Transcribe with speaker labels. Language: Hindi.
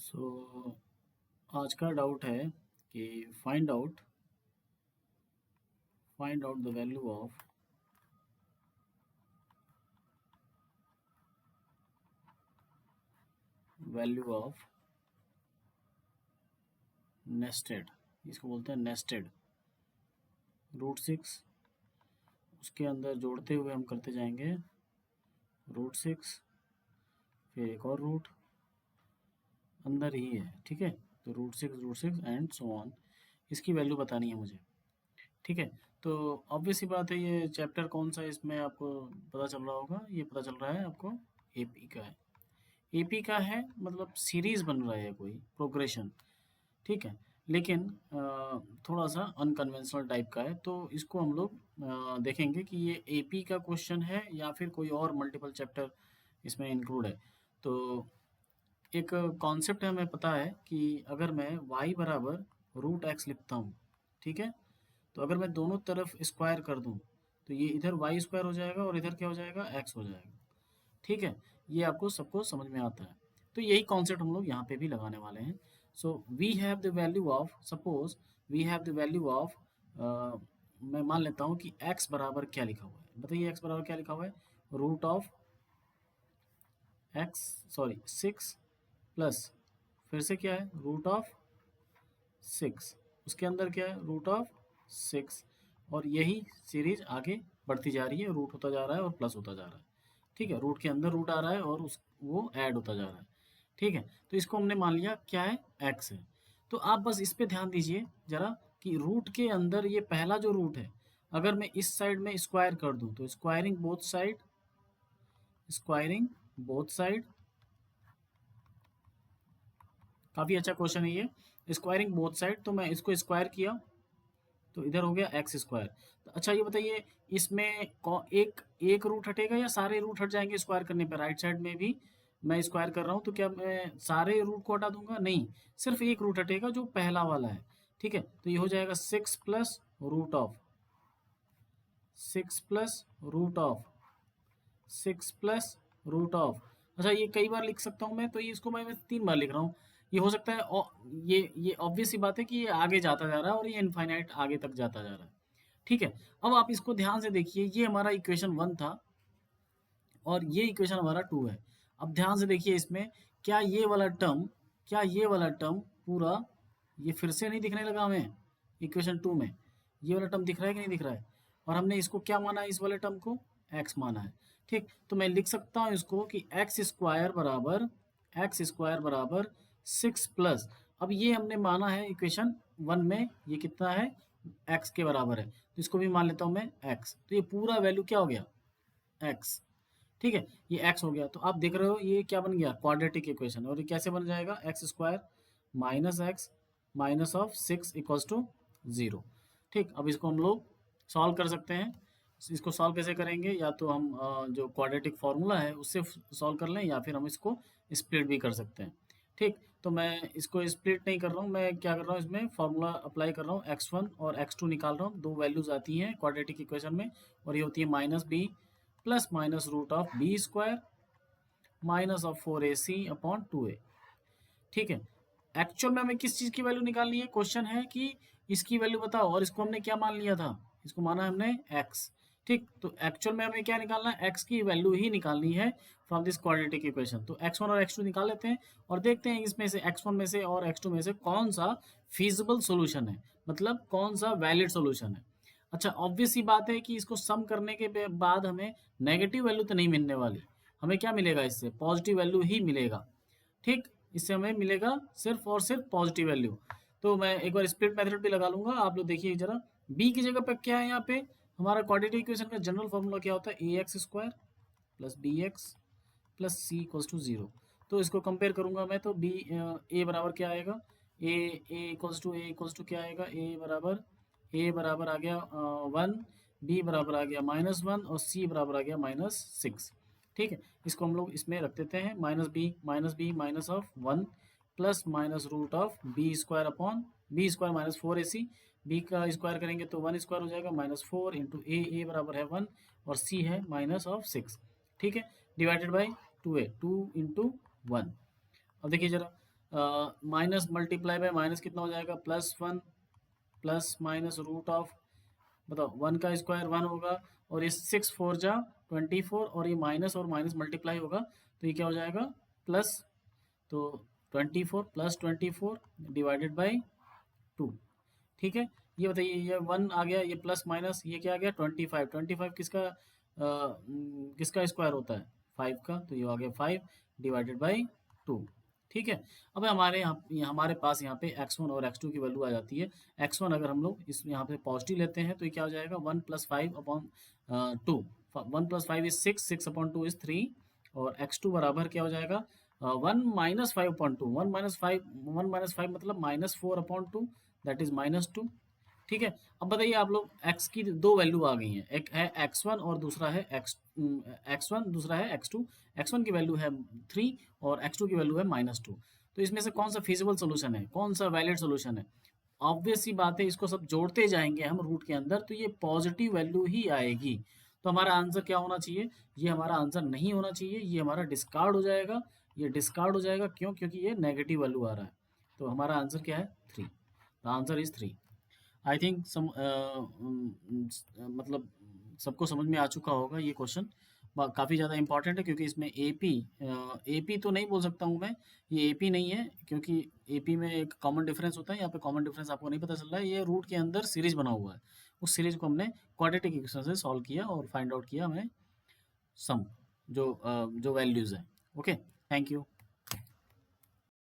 Speaker 1: सो आज का डाउट है कि find out the value of nested, इसको बोलते हैं नेस्टेड √6। उसके अंदर जोड़ते हुए हम करते जाएंगे √6, फिर एक और रूट अंदर ही है, ठीक है। तो √6 एंड सो ऑन, इसकी वैल्यू बतानी है मुझे, ठीक है। तो ऑब्वियस सी बात है, ये चैप्टर कौन सा है इसमें आपको पता चल रहा होगा। ये पता चल रहा है आपको एपी का है। एपी का है मतलब सीरीज बन रहा है कोई प्रोग्रेशन, ठीक है। लेकिन थोड़ा सा अनकन्वेंशनल टाइप का है, तो इसको हम लोग देखेंगे कि ये एपी का क्वेश्चन है या फिर कोई और मल्टीपल चैप्टर इसमें इंक्लूड है। तो एक कॉन्सेप्ट है, हमें पता है कि अगर मैं y बराबर √x लिखता हूँ, ठीक है। तो अगर मैं दोनों तरफ स्क्वायर कर दूँ तो ये इधर वाई स्क्वायर हो जाएगा और इधर क्या हो जाएगा, एक्स हो जाएगा, ठीक है। ये आपको सबको समझ में आता है। तो यही कॉन्सेप्ट हम लोग यहाँ पे भी लगाने वाले हैं। So we have the value of, suppose we have the value of, मैं मान लेता हूँ कि x बराबर क्या लिखा हुआ है, बताइए x बराबर क्या लिखा हुआ है। Root of x, sorry 6 plus फिर से क्या है √6, उसके अंदर क्या है √6, और यही सीरीज आगे बढ़ती जा रही है, रूट होता जा रहा है और प्लस होता जा रहा है, ठीक है। रूट के अंदर रूट आ रहा है और उस वो ऐड होता जा रहा है, ठीक है। तो इसको हमने मान लिया क्या है, एक्स है। तो आप बस इस पे ध्यान दीजिए जरा कि रूट के अंदर ये पहला जो रूट है, अगर मैं इस साइड में स्क्वायर कर दूं तो स्क्वायरिंग बोथ साइड, काफ़ी अच्छा क्वेश्चन है ये, स्क्वायरिंग बोथ साइड। तो मैं इसको स्क्वायर किया तो इधर हो गया एक्स स्क्वायर। तो अच्छा ये बताइए, इसमें एक एक रूट हटेगा या सारे रूट हट जाएंगे स्क्वायर करने पर। राइट साइड में भी मैं स्क्वायर कर रहा हूँ तो क्या मैं सारे रूट को हटा दूंगा, नहीं, सिर्फ एक रूट हटेगा जो पहला वाला है, ठीक है। तो ये हो जाएगा 6 plus root of 6 plus root of 6 plus root of. अच्छा ये कई बार लिख सकता हूँ मैं, तो ये इसको मैं 3 बार लिख रहा हूँ। ये हो सकता है ये ऑब्वियस सी बात है कि ये आगे जाता जा रहा है और ये इनफाइनाइट आगे तक जाता जा रहा है, ठीक है। अब आप इसको ध्यान से देखिए, ये हमारा इक्वेशन 1 था और ये इक्वेशन हमारा 2 है। अब ध्यान से देखिए इसमें, क्या ये वाला टर्म पूरा ये फिर से नहीं दिखने लगा हमें इक्वेशन 2 में। ये वाला टर्म दिख रहा है कि नहीं दिख रहा है, और हमने इसको क्या माना है, इस वाले टर्म को एक्स माना है, ठीक। तो मैं लिख सकता हूँ इसको कि एक्स स्क्वायर बराबर 6 प्लस, अब ये हमने माना है इक्वेशन 1 में, ये कितना है, एक्स के बराबर है, तो इसको भी मान लेता हूँ मैं एक्स। तो ये पूरा वैल्यू क्या हो गया, एक्स, ठीक है। ये एक्स हो गया, तो आप देख रहे हो ये क्या बन गया, क्वाड्रेटिक इक्वेशन। और ये कैसे बन जाएगा, x square minus x minus of 6 = 0, ठीक। अब इसको हम लोग सॉल्व कर सकते हैं। इसको सॉल्व कैसे करेंगे, या तो हम जो क्वाड्रेटिक फार्मूला है उससे सॉल्व कर लें, या फिर हम इसको स्प्लिट भी कर सकते हैं, ठीक। तो मैं इसको स्प्लिट नहीं कर रहा हूँ, मैं क्या कर रहा हूँ, इसमें फार्मूला अप्लाई कर रहा हूँ, x1 और x2 निकाल रहा हूँ। दो वैल्यूज आती हैं क्वाड्रेटिक इक्वेशन में, और ये होती है -b plus minus root of b square minus of 4ac/2a, ठीक है। एक्चुअल में हमें किस चीज़ की वैल्यू निकालनी है, क्वेश्चन है कि इसकी वैल्यू बताओ, और इसको हमने क्या मान लिया था, इसको माना है हमने x, ठीक। तो एक्चुअल में हमें क्या निकालना है, x की वैल्यू ही निकालनी है फ्रॉम दिस क्वाड्रेटिक इक्वेशन। तो x1 और x2 निकाल लेते हैं और देखते हैं इसमें से x1 में से और x2 में से कौन सा फीजिबल सोल्यूशन है, मतलब कौन सा वैलिड सोल्यूशन है। अच्छा ऑब्वियस सी बात है कि इसको सम करने के बाद हमें नेगेटिव वैल्यू तो नहीं मिलने वाली, हमें क्या मिलेगा, इससे पॉजिटिव वैल्यू ही मिलेगा, ठीक। इससे हमें मिलेगा सिर्फ और सिर्फ पॉजिटिव वैल्यू। तो मैं एक बार स्प्लिट मेथड भी लगा लूंगा, आप लोग देखिए जरा। b की जगह पर क्या है, यहाँ पे हमारा क्वाड्रेटिक इक्वेशन का जनरल फॉर्मूला क्या होता है, ax² plus bx plus c = 0। तो इसको कंपेयर करूंगा मैं, तो a बराबर क्या आएगा, a क्या आएगा, a बराबर आ गया 1, b बराबर आ गया -1 और c बराबर आ गया -6, ठीक है। इसको हम लोग इसमें रख देते हैं, -b minus of 1 plus minus root of b square minus 4ac, b का स्क्वायर करेंगे तो 1 स्क्वायर हो जाएगा -4 इंटू ए बराबर है 1 और c है -6, ठीक है, डिवाइडेड बाई 2a, 2 इंटू 1। अब देखिए जरा, माइनस मल्टीप्लाई बाय माइनस कितना हो जाएगा, +1 प्लस माइनस रूट ऑफ, बताओ 1 का स्क्वायर 1 होगा, और ये 6 4 जा 24, और ये माइनस और माइनस मल्टीप्लाई होगा तो ये क्या हो जाएगा प्लस, तो 24 प्लस 24 डिवाइडेड बाई 2। ठीक है, ये बताइए, ये 1 आ गया, ये प्लस माइनस ये क्या आ गया 25, 25 किसका स्क्वायर होता है 5 का, तो ये आ गया 5 डिवाइडेड बाई 2। ठीक है, अब हमारे हमारे पास यहाँ पे x1 और x2 की वैल्यू आ जाती है। x1 अगर हम लोग इस यहाँ पे पॉजिटिव लेते हैं तो ये क्या हो जाएगा 1 + 5 अपॉन 2, 1 + 5 इज 6, 6 अपॉन 2 इज 3, और x2 बराबर क्या हो जाएगा 1 - 5 अपॉन 2, 1 - 5 मतलब -4 अपॉन 2, दैट इज -2। ठीक है, अब बताइए आप लोग x की दो वैल्यू आ गई हैं, एक है x1 और दूसरा है x1, दूसरा है x2। x1 की वैल्यू है 3 और x2 की वैल्यू है -2, तो इसमें से कौन सा फिजिबल सोल्यूशन है, कौन सा वैलिड सोल्यूशन है? ऑब्वियस सी बात है, इसको सब जोड़ते जाएंगे हम रूट के अंदर तो ये पॉजिटिव वैल्यू ही आएगी। तो हमारा आंसर क्या होना चाहिए, ये हमारा आंसर नहीं होना चाहिए, ये हमारा डिस्कार्ड हो जाएगा। ये डिस्कार्ड हो जाएगा क्यों, क्योंकि ये नेगेटिव वैल्यू आ रहा है। तो हमारा आंसर क्या है 3, the answer is 3। I think मतलब सबको समझ में आ चुका होगा ये क्वेश्चन। काफ़ी ज़्यादा इंपॉर्टेंट है क्योंकि इसमें एपी तो नहीं बोल सकता हूँ मैं, ये एपी नहीं है, क्योंकि एपी में एक कॉमन डिफरेंस होता है, यहाँ पे कॉमन डिफरेंस आपको नहीं पता चल रहा है। ये रूट के अंदर सीरीज बना हुआ है, उस सीरीज को हमने क्वाड्रेटिक इक्वेशन से सॉल्व किया और फाइंड आउट किया हमें सम, जो वैल्यूज़ है। Okay, thank you.